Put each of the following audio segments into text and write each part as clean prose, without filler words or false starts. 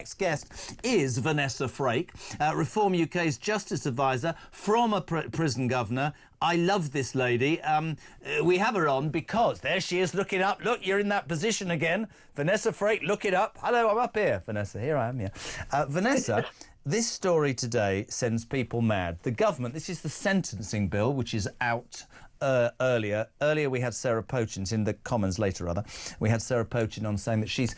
Next guest is Vanessa Frake, Reform UK's Justice Advisor, former prison governor. I love this lady. We have her on because there she is looking up. Look, you're in that position again. Vanessa Frake, look it up. Hello, I'm up here. Vanessa, here I am, yeah. Vanessa, this story today sends people mad. The government, this is the sentencing bill, which is out earlier. Earlier we had Sarah Pochin, in the Commons later rather, we had Sarah Pochin on saying that she's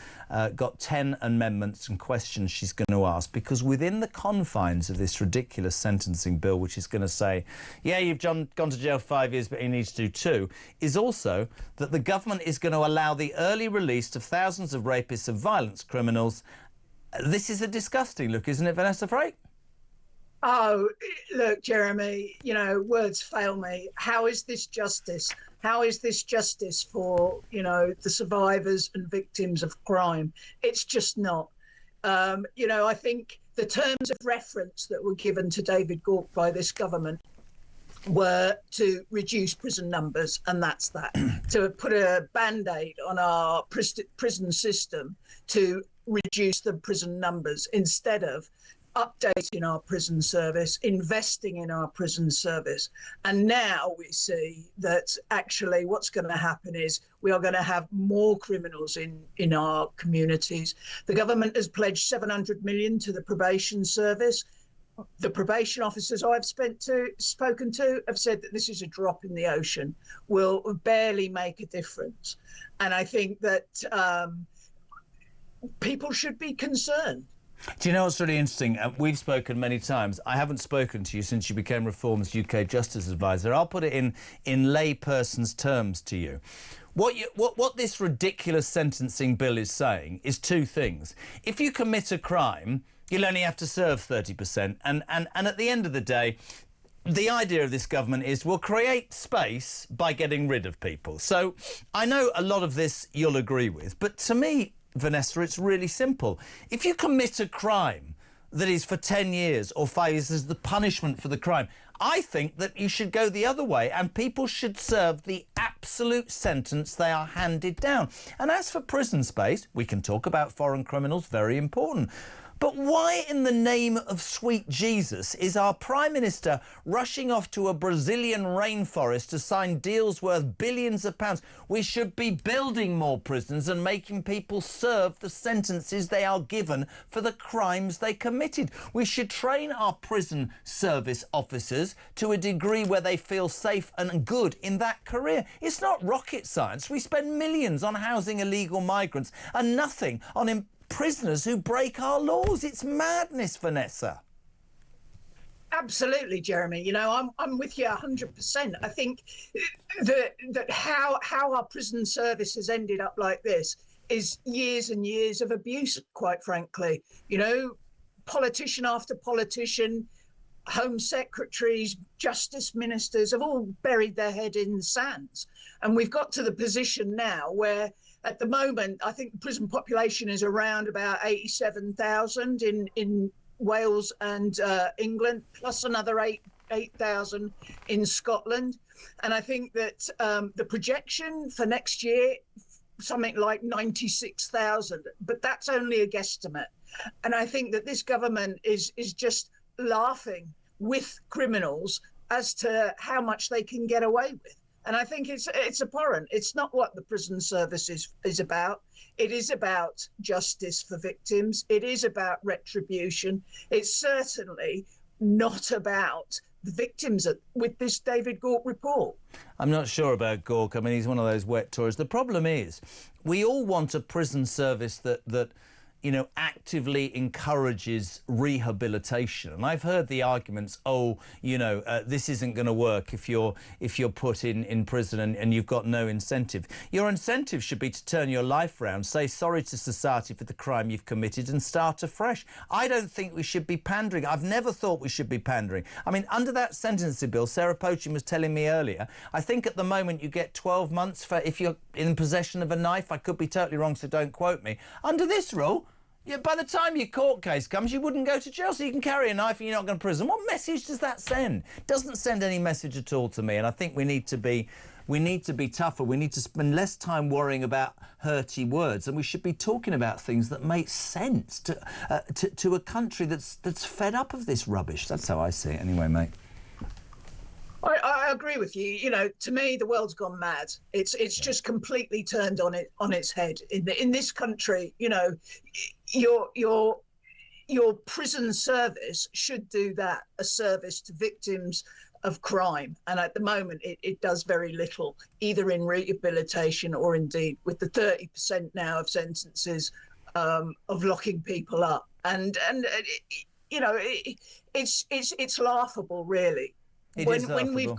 got 10 amendments and questions she's going to ask, because within the confines of this ridiculous sentencing bill, which is going to say, yeah, you've gone to jail 5 years, but you need to do 2, is also that the government is going to allow the early release of thousands of rapists and violence criminals. This is a disgusting look, isn't it, Vanessa Frake? Oh, look, Jeremy, you know, words fail me. How is this justice? How is this justice for, you know, the survivors and victims of crime? It's just not. You know, I think the terms of reference that were given to David Gauke by this government were to reduce prison numbers, and that's that. To put a Band-Aid on our prison system to reduce the prison numbers instead of updating our prison service, investing in our prison service. And now we see that actually what's going to happen is we are going to have more criminals in our communities. The government has pledged 700 million to the probation service. The probation officers I've spoken to have said that this is a drop in the ocean, will barely make a difference. And I think that people should be concerned. Do you know what's really interesting? We've spoken many times. I haven't spoken to you since you became Reform's UK Justice Advisor. I'll put it in layperson's terms to you. What this ridiculous sentencing bill is saying is 2 things. If you commit a crime, you'll only have to serve 30%. And at the end of the day, the idea of this government is we'll create space by getting rid of people. So I know a lot of this you'll agree with, but to me, Vanessa, it's really simple. If you commit a crime that is for 10 years or 5 years as the punishment for the crime, I think that you should go the other way and people should serve the absolute sentence they are handed down. And as for prison space, we can talk about foreign criminals, very important. But why in the name of sweet Jesus is our Prime Minister rushing off to a Brazilian rainforest to sign deals worth billions of pounds? We should be building more prisons and making people serve the sentences they are given for the crimes they committed. We should train our prison service officers to a degree where they feel safe and good in that career. It's not rocket science. We spend millions on housing illegal migrants and nothing on prisoners who break our laws. It's madness, Vanessa. Absolutely, Jeremy. You know, I'm with you 100%. I think that how our prison service has ended up like this is years and years of abuse, quite frankly. You know, politician after politician, home secretaries, justice ministers have all buried their head in the sands. And we've got to the position now where at the moment, I think the prison population is around about 87,000 in Wales and England, plus another 8,000 in Scotland. And I think that the projection for next year, something like 96,000, but that's only a guesstimate. And I think that this government is just laughing with criminals as to how much they can get away with. And I think it's abhorrent. It's not what the prison service is about. It is about justice for victims. It is about retribution. It's certainly not about the victims with this David Gauke report. I'm not sure about Gauke. I mean, he's one of those wet Tories. The problem is we all want a prison service that you know, actively encourages rehabilitation. And I've heard the arguments, oh, you know, this isn't going to work if you're put in prison and you've got no incentive. Your incentive should be to turn your life round, say sorry to society for the crime you've committed and start afresh. I don't think we should be pandering. I've never thought we should be pandering. I mean, under that sentencing bill, Sarah Pochin was telling me earlier, I think at the moment you get 12 months for if you're in possession of a knife. I could be totally wrong, so don't quote me. Under this rule, yeah, by the time your court case comes, you wouldn't go to jail, so you can carry a knife and you're not going to prison. What message does that send? It doesn't send any message at all to me, and I think we need to be We need to be tougher. We need to spend less time worrying about hurty words, and we should be talking about things that make sense to a country that's fed up of this rubbish. That's how I see it anyway, mate. I agree with you. You know, to me, the world's gone mad. It's just completely turned on its head. In this country, you know, your prison service should do that, a service to victims of crime. And at the moment, it does very little, either in rehabilitation or indeed with the 30% now of sentences of locking people up. And you know, it's laughable, really. When we've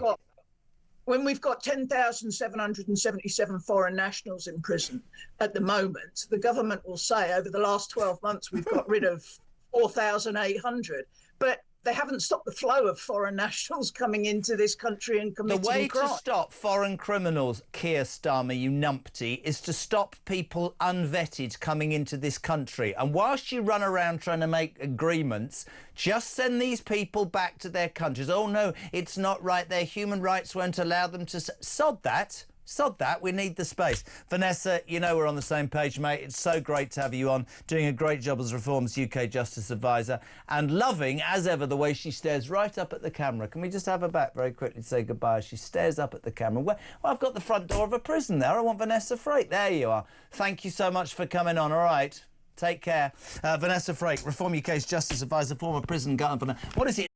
got 10,777 foreign nationals in prison at the moment, the government will say over the last 12 months we've got rid of 4,800, but they haven't stopped the flow of foreign nationals coming into this country and committing crime. The way to stop foreign criminals, Keir Starmer, you numpty, is to stop people unvetted coming into this country. And whilst you run around trying to make agreements, just send these people back to their countries. Oh, no, it's not right. Their human rights won't allow them to... Sod that. Sod that. We need the space. Vanessa, you know we're on the same page, mate. It's so great to have you on, doing a great job as Reform's UK Justice Advisor, and loving, as ever, the way she stares right up at the camera. Can we just have her back very quickly to say goodbye? She stares up at the camera. Well, I've got the front door of a prison there. I want Vanessa Frake. There you are. Thank you so much for coming on. All right. Take care. Vanessa Frake, Reform UK's Justice Advisor, former prison governor. What is it?